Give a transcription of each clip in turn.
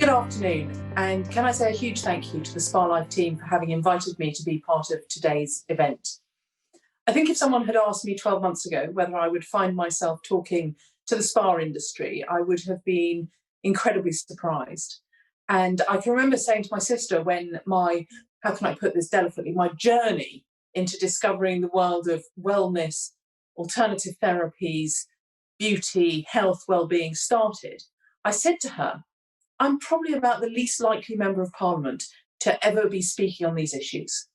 Good afternoon, and can I say a huge thank you to the SPA Live team for having invited me to be part of today's event. I think if someone had asked me 12 months ago whether I would find myself talking to the spa industry, I would have been incredibly surprised. And I can remember saying to my sister when how can I put this delicately, my journey into discovering the world of wellness, alternative therapies, beauty, health, well-being started, I said to her, I'm probably about the least likely member of parliament to ever be speaking on these issues.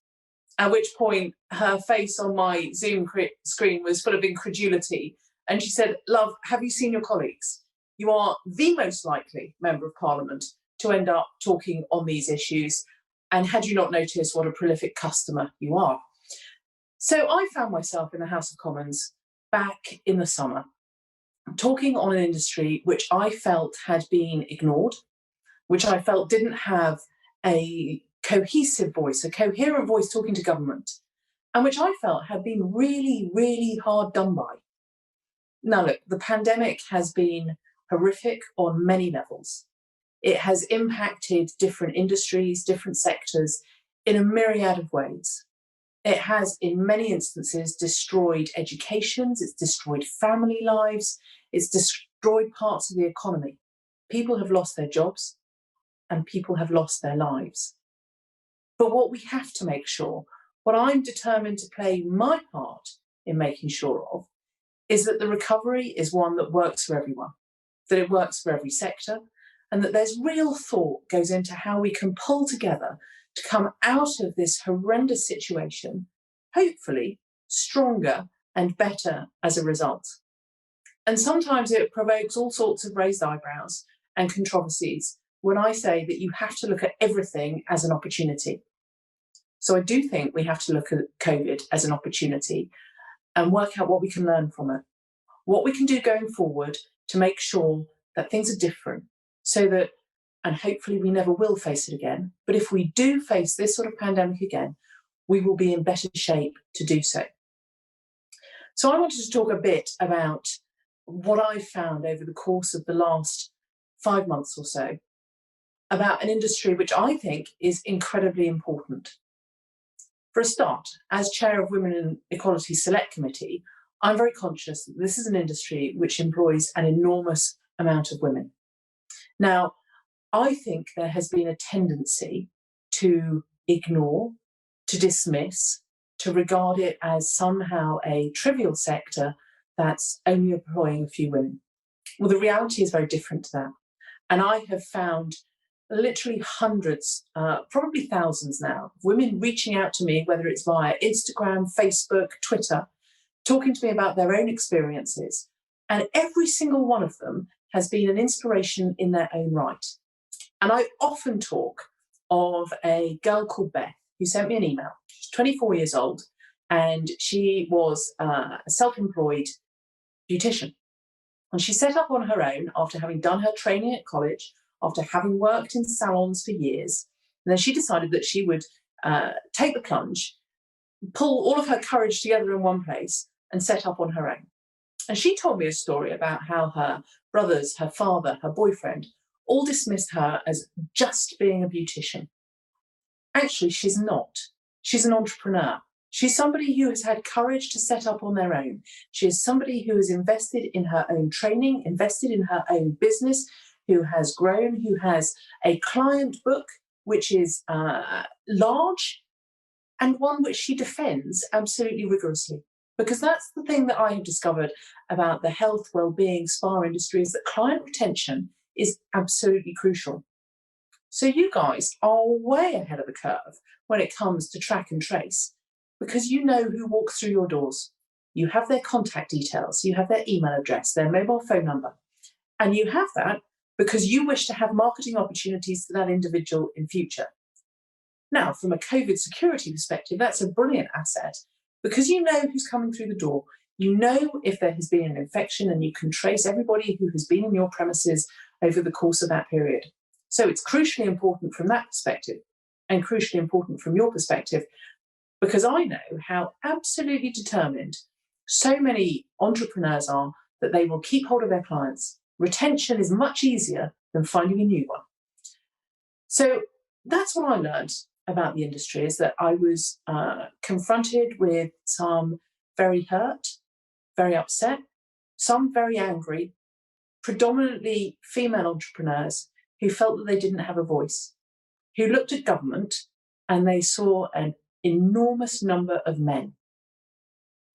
At which point her face on my Zoom screen was full of incredulity. And she said, love, have you seen your colleagues? You are the most likely member of parliament to end up talking on these issues. And had you not noticed what a prolific customer you are? So I found myself in the House of Commons back in the summer, talking on an industry which I felt had been ignored, which I felt didn't have a cohesive voice, a coherent voice talking to government, and which I felt had been really, really hard done by. Now look, the pandemic has been horrific on many levels. It has impacted different industries, different sectors in a myriad of ways. It has, in many instances, destroyed educations, it's destroyed family lives, it's destroyed parts of the economy. People have lost their jobs and people have lost their lives. But what we have to make sure, what I'm determined to play my part in making sure of, is that the recovery is one that works for everyone, that it works for every sector, and that there's real thought goes into how we can pull together to come out of this horrendous situation, hopefully stronger and better as a result. And sometimes it provokes all sorts of raised eyebrows and controversies when I say that you have to look at everything as an opportunity. So I do think we have to look at COVID as an opportunity and work out what we can learn from it, what we can do going forward to make sure that things are different so that, and hopefully we never will face it again, but if we do face this sort of pandemic again, we will be in better shape to do so. So I wanted to talk a bit about what I've found over the course of the last 5 months or so about an industry which I think is incredibly important. For a start, as chair of Women and Equality Select Committee, I'm very conscious that this is an industry which employs an enormous amount of women. Now, I think there has been a tendency to ignore, to dismiss, to regard it as somehow a trivial sector that's only employing a few women. Well, the reality is very different to that. And I have found literally hundreds, probably thousands now, of women reaching out to me, whether it's via Instagram, Facebook, Twitter, talking to me about their own experiences. And every single one of them has been an inspiration in their own right. And I often talk of a girl called Beth who sent me an email. She's 24 years old and she was a self-employed beautician. And she set up on her own after having done her training at college, after having worked in salons for years. And then she decided that she would take the plunge, pull all of her courage together in one place and set up on her own. And she told me a story about how her brothers, her father, her boyfriend, all dismissed her as just being a beautician. Actually, she's not. She's an entrepreneur. She's somebody who has had courage to set up on their own. She is somebody who has invested in her own training, invested in her own business, who has grown, who has a client book which is large and one which she defends absolutely rigorously. Because that's the thing that I have discovered about the health, well-being, spa industry is that client retention is absolutely crucial. So you guys are way ahead of the curve when it comes to track and trace because you know who walks through your doors. You have their contact details, you have their email address, their mobile phone number, and you have that because you wish to have marketing opportunities for that individual in future. Now, from a COVID security perspective, that's a brilliant asset because you know who's coming through the door. You know if there has been an infection and you can trace everybody who has been in your premises over the course of that period. So it's crucially important from that perspective and crucially important from your perspective because I know how absolutely determined so many entrepreneurs are that they will keep hold of their clients. Retention is much easier than finding a new one. So that's what I learned about the industry, is that I was confronted with some very hurt, very upset, some very angry, predominantly female entrepreneurs who felt that they didn't have a voice, who looked at government and they saw an enormous number of men.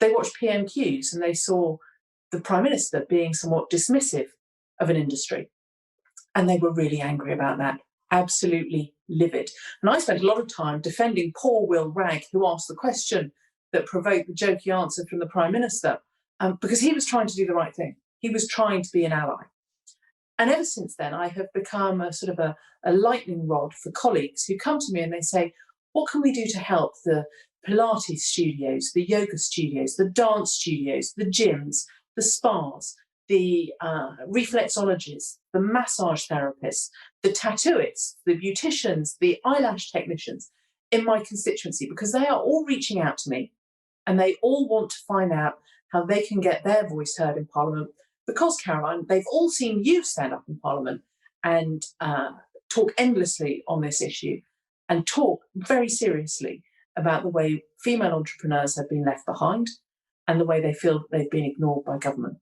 They watched PMQs and they saw the Prime Minister being somewhat dismissive of an industry. And they were really angry about that, absolutely livid. And I spent a lot of time defending poor Will Wragg, who asked the question that provoked the jokey answer from the Prime Minister, because he was trying to do the right thing. He was trying to be an ally. And ever since then, I have become a sort of a lightning rod for colleagues who come to me and they say, what can we do to help the Pilates studios, the yoga studios, the dance studios, the gyms, the spas, the reflexologists, the massage therapists, the tattooists, the beauticians, the eyelash technicians in my constituency, because they are all reaching out to me and they all want to find out how they can get their voice heard in Parliament. Because, Caroline, they've all seen you stand up in Parliament and talk endlessly on this issue and talk very seriously about the way female entrepreneurs have been left behind and the way they feel that they've been ignored by government.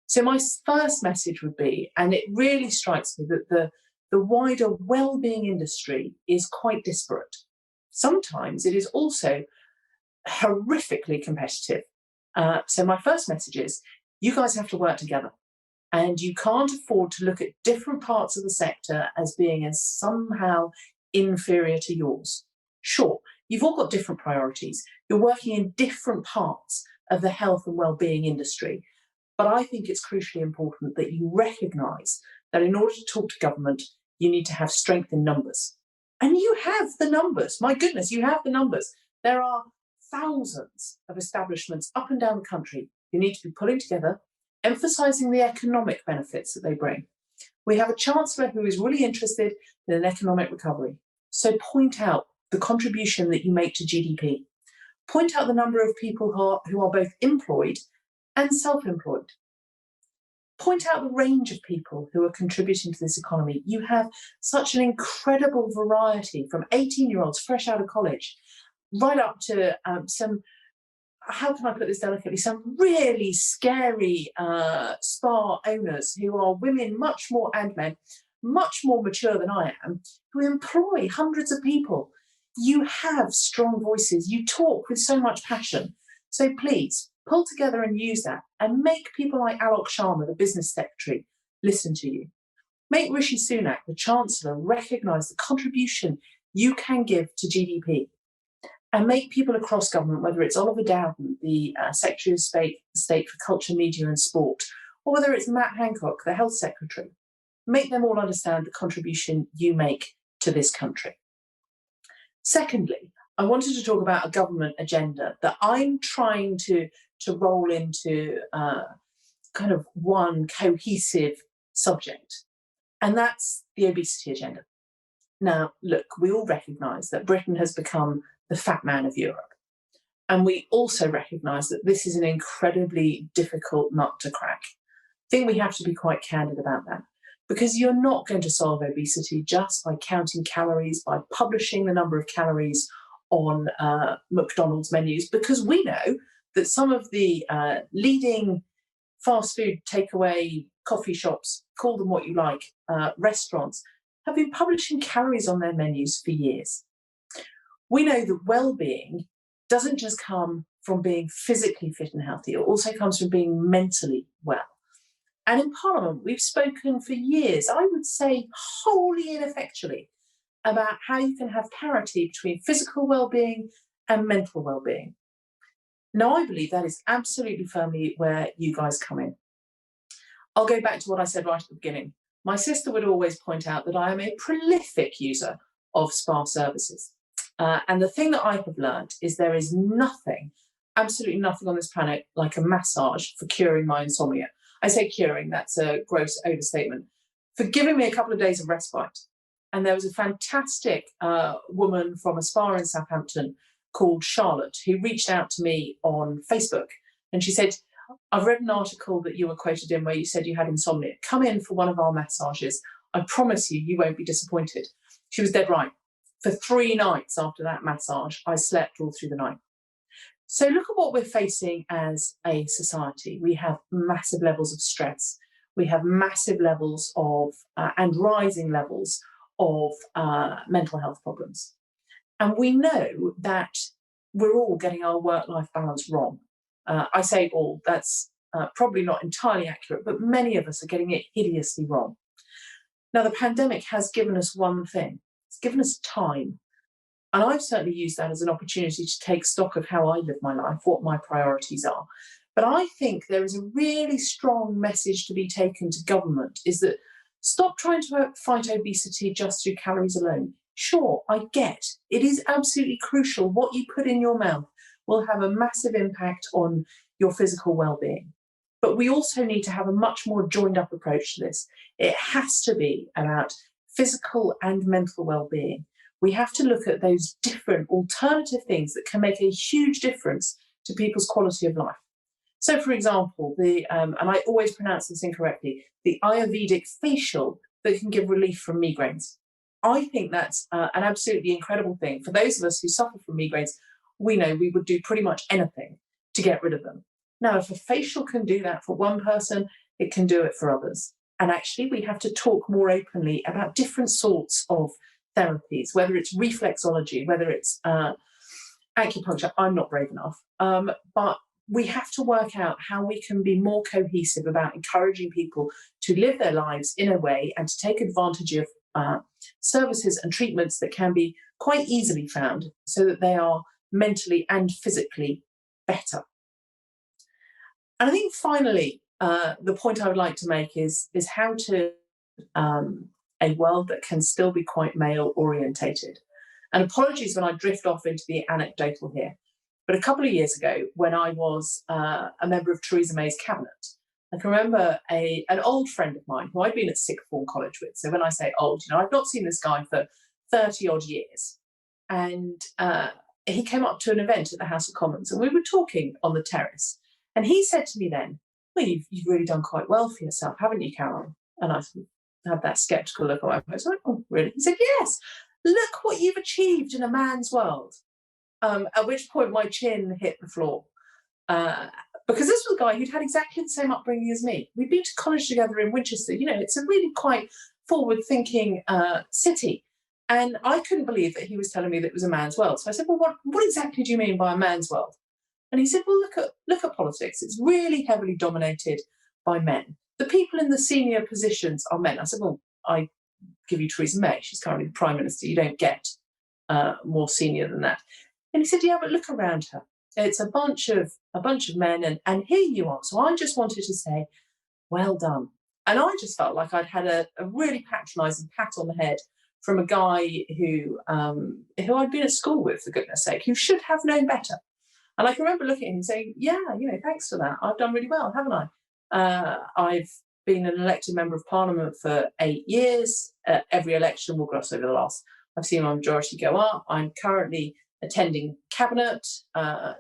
So my first message would be, and it really strikes me that the wider wellbeing industry is quite disparate. Sometimes it is also horrifically competitive. So my first message is, you guys have to work together, and you can't afford to look at different parts of the sector as being as somehow inferior to yours. Sure, you've all got different priorities. You're working in different parts of the health and wellbeing industry. But I think it's crucially important that you recognise that in order to talk to government, you need to have strength in numbers. And you have the numbers. My goodness, you have the numbers. There are thousands of establishments up and down the country who need to be pulling together, emphasising the economic benefits that they bring. We have a Chancellor who is really interested in an economic recovery. So point out the contribution that you make to GDP. Point out the number of people who are both employed and self-employed. Point out the range of people who are contributing to this economy. You have such an incredible variety, from 18-year-olds fresh out of college, right up to some, how can I put this delicately, some really scary spa owners who are women and men, much more mature than I am, who employ hundreds of people. You have strong voices. You talk with so much passion. So please, pull together and use that, and make people like Alok Sharma, the business secretary, listen to you. Make Rishi Sunak, the Chancellor, recognise the contribution you can give to GDP. And make people across government, whether it's Oliver Dowden, the Secretary of State for Culture, Media and Sport, or whether it's Matt Hancock, the Health Secretary, make them all understand the contribution you make to this country. Secondly, I wanted to talk about a government agenda that I'm trying to roll into kind of one cohesive subject, and that's the obesity agenda. Now, look, we all recognise that Britain has become the fat man of Europe, and we also recognise that this is an incredibly difficult nut to crack. I think we have to be quite candid about that, because you're not going to solve obesity just by counting calories, by publishing the number of calories on McDonald's menus, because we know that some of the leading fast food takeaway coffee shops, call them what you like, restaurants, have been publishing calories on their menus for years. We know that well-being doesn't just come from being physically fit and healthy, it also comes from being mentally well. And in Parliament, we've spoken for years, I would say wholly ineffectually, about how you can have parity between physical well-being and mental well-being. Now, I believe that is absolutely firmly where you guys come in. I'll go back to what I said right at the beginning. My sister would always point out that I am a prolific user of spa services. And the thing that I have learned is there is nothing, absolutely nothing on this planet like a massage for curing my insomnia. I say curing, that's a gross overstatement. For giving me a couple of days of respite. And there was a fantastic woman from a spa in Southampton called Charlotte who reached out to me on Facebook. And she said, I've read an article that you were quoted in where you said you had insomnia. Come in for one of our massages. I promise you, you won't be disappointed. She was dead right. For 3 nights after that massage, I slept all through the night. So look at what we're facing as a society. We have massive levels of stress. We have massive levels of, and rising levels of mental health problems. And we know that we're all getting our work-life balance wrong. I say all, that's probably not entirely accurate, but many of us are getting it hideously wrong. Now, the pandemic has given us one thing. It's given us time. And I've certainly used that as an opportunity to take stock of how I live my life, what my priorities are. But I think there is a really strong message to be taken to government, is that stop trying to fight obesity just through calories alone. Sure, I get it is absolutely crucial. What you put in your mouth will have a massive impact on your physical well-being. But we also need to have a much more joined up approach to this. It has to be about physical and mental well-being. We have to look at those different alternative things that can make a huge difference to people's quality of life. So, for example, and I always pronounce this incorrectly, the Ayurvedic facial that can give relief from migraines. I think that's an absolutely incredible thing. For those of us who suffer from migraines, we know we would do pretty much anything to get rid of them. Now, if a facial can do that for one person, it can do it for others. And actually, we have to talk more openly about different sorts of therapies, whether it's reflexology, whether it's acupuncture. I'm not brave enough. But we have to work out how we can be more cohesive about encouraging people to live their lives in a way and to take advantage of services and treatments that can be quite easily found so that they are mentally and physically better. And I think finally, the point I would like to make is how to a world that can still be quite male orientated. And apologies when I drift off into the anecdotal here, but a couple of years ago, when I was a member of Theresa May's cabinet, I can remember an old friend of mine who I'd been at sixth form college with. So when I say old, I've not seen this guy for 30 odd years. And he came up to an event at the House of Commons and we were talking on the terrace. And he said to me then, well, you've really done quite well for yourself, haven't you, Caroline? And I had that sceptical look on my face. I went, oh, really? He said, yes, look what you've achieved in a man's world. At which point my chin hit the floor. Because this was a guy who'd had exactly the same upbringing as me. We'd been to college together in Winchester. It's a really quite forward-thinking city. And I couldn't believe that he was telling me that it was a man's world. So I said, well, what exactly do you mean by a man's world? And he said, well, look at politics. It's really heavily dominated by men. The people in the senior positions are men. I said, well, I give you Theresa May. She's currently the Prime Minister. You don't get more senior than that. And he said, yeah, but look around her. It's a bunch of men, and here you are. So I just wanted to say, well done. And I just felt like I'd had a really patronising pat on the head from a guy who I'd been at school with, for goodness sake, who should have known better. And I can remember looking at him and saying, yeah, thanks for that. I've done really well, haven't I? I've been an elected member of Parliament for 8 years. Every election will gloss over the last. I've seen my majority go up. I'm currently attending cabinet.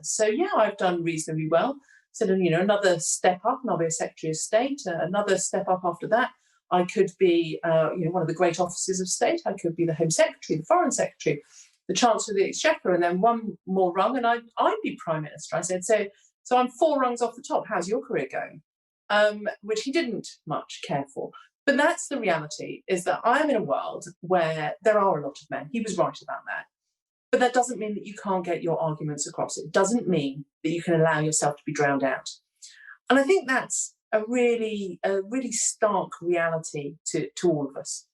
So, yeah, I've done reasonably well. So, another step up and I'll be a Secretary of State. Another step up after that, I could be, one of the great offices of state. I could be the Home Secretary, the Foreign Secretary, the Chancellor of the Exchequer, and then one more rung and I'd be Prime Minister. I said, so I'm 4 rungs off the top. How's your career going? Which he didn't much care for. But that's the reality, is that I'm in a world where there are a lot of men. He was right about that. But that doesn't mean that you can't get your arguments across. It doesn't mean that you can allow yourself to be drowned out. And I think that's a really stark reality to all of us.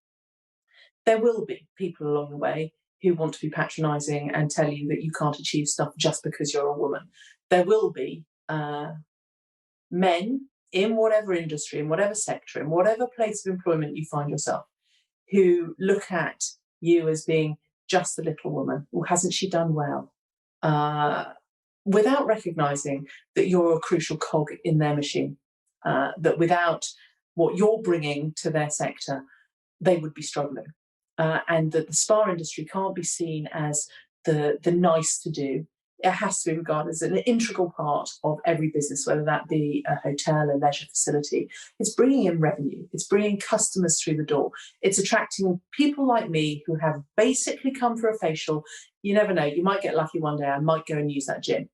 There will be people along the way who want to be patronising and tell you that you can't achieve stuff just because you're a woman. There will be men in whatever industry, in whatever sector, in whatever place of employment you find yourself, who look at you as being just the little woman, or hasn't she done well? Without recognising that you're a crucial cog in their machine, that without what you're bringing to their sector, they would be struggling. And that the spa industry can't be seen as the nice to do. it has to be regarded as an integral part of every business, whether that be a hotel, a leisure facility. It's bringing in revenue. It's bringing customers through the door. It's attracting people like me who have basically come for a facial. You never know. You might get lucky one day. I might go and use that gym.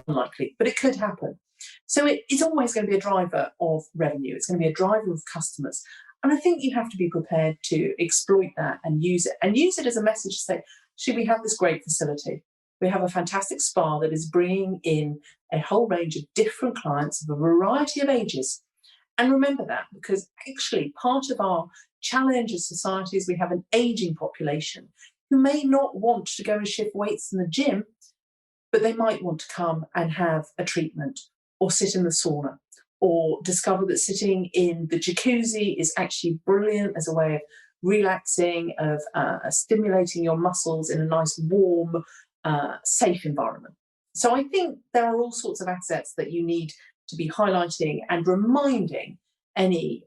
Unlikely, but it could happen. So it's always going to be a driver of revenue. It's going to be a driver of customers. And I think you have to be prepared to exploit that and use it as a message to say, should we have this great facility? We have a fantastic spa that is bringing in a whole range of different clients of a variety of ages. And remember that, because actually part of our challenge as society is we have an aging population who may not want to go and shift weights in the gym, but they might want to come and have a treatment or sit in the sauna or discover that sitting in the jacuzzi is actually brilliant as a way of relaxing, of stimulating your muscles in a nice, warm, safe environment. So I think there are all sorts of assets that you need to be highlighting and reminding any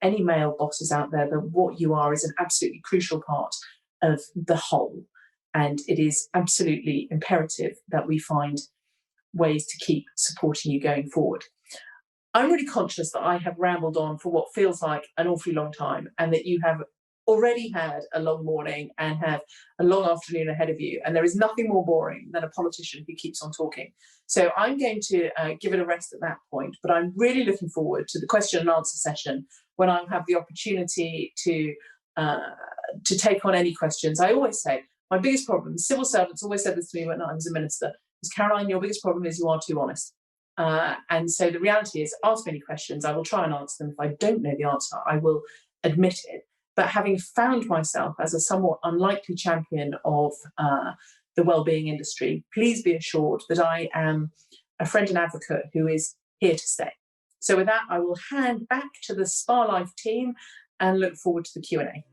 male bosses out there that what you are is an absolutely crucial part of the whole. And it is absolutely imperative that we find ways to keep supporting you going forward. I'm really conscious that I have rambled on for what feels like an awfully long time, and that you have already had a long morning and have a long afternoon ahead of you. And there is nothing more boring than a politician who keeps on talking. So I'm going to give it a rest at that point. But I'm really looking forward to the question and answer session when I have the opportunity to take on any questions. I always say, my biggest problem, civil servants always said this to me when I was a minister, is, Caroline, your biggest problem is you are too honest. And so the reality is, ask me any questions, I will try and answer them. If I don't know the answer, I will admit it. But having found myself as a somewhat unlikely champion of the wellbeing industry, please be assured that I am a friend and advocate who is here to stay. So with that, I will hand back to the Spa Life team and look forward to the Q&A.